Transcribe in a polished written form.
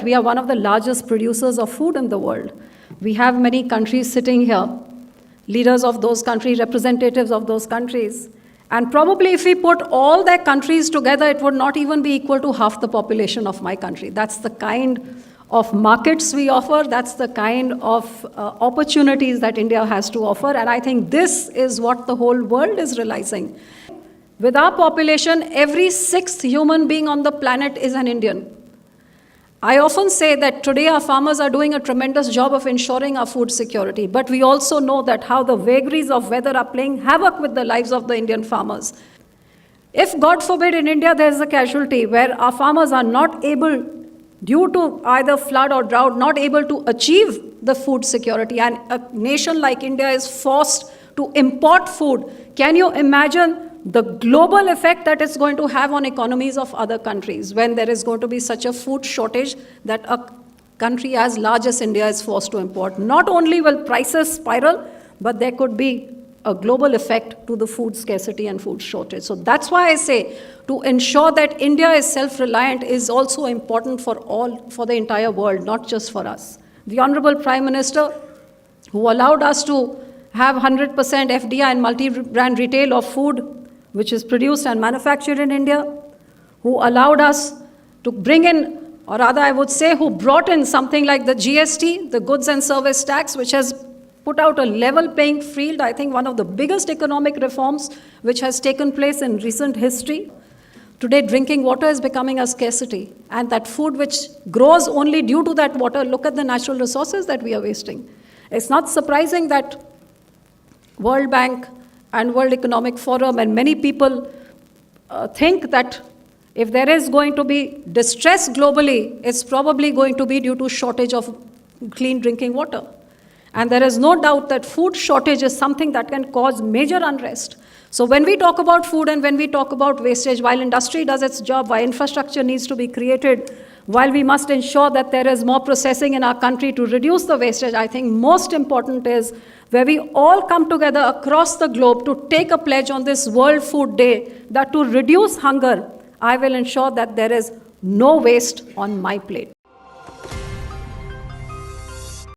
We are one of the largest producers of food in the world. We have many countries sitting here, leaders of those countries, representatives of those countries. And probably if we put all their countries together, it would not even be equal to half the population of my country. That's the kind of markets we offer. That's the kind of opportunities that India has to offer. And I think this is what the whole world is realizing. With our population, every sixth human being on the planet is an Indian. I often say that today our farmers are doing a tremendous job of ensuring our food security, but we also know that how the vagaries of weather are playing havoc with the lives of the Indian farmers. If, God forbid, in India there is a casualty where our farmers are not able, due to either flood or drought, not able to achieve the food security, and a nation like India is forced to import food, can you imagine the global effect that it's going to have on economies of other countries when there is going to be such a food shortage that a country as large as India is forced to import? Not only will prices spiral, but there could be a global effect to the food scarcity and food shortage. So that's why I say to ensure that India is self-reliant is also important for the entire world, not just for us. The Honorable Prime Minister, who allowed us to have 100% FDI and multi-brand retail of food, which is produced and manufactured in India, who allowed us to bring in, or rather I would say who brought in something like the GST, the goods and service tax, which has put out a level playing field, I think one of the biggest economic reforms which has taken place in recent history. Today, drinking water is becoming a scarcity, and that food which grows only due to that water, look at the natural resources that we are wasting. It's not surprising that World Bank and World Economic Forum and many people think that if there is going to be distress globally, it's probably going to be due to shortage of clean drinking water. And there is no doubt that food shortage is something that can cause major unrest. So when we talk about food and when we talk about wastage, while industry does its job, while infrastructure needs to be created, while we must ensure that there is more processing in our country to reduce the wastage, I think most important is where we all come together across the globe to take a pledge on this World Food Day that to reduce hunger, I will ensure that there is no waste on my plate.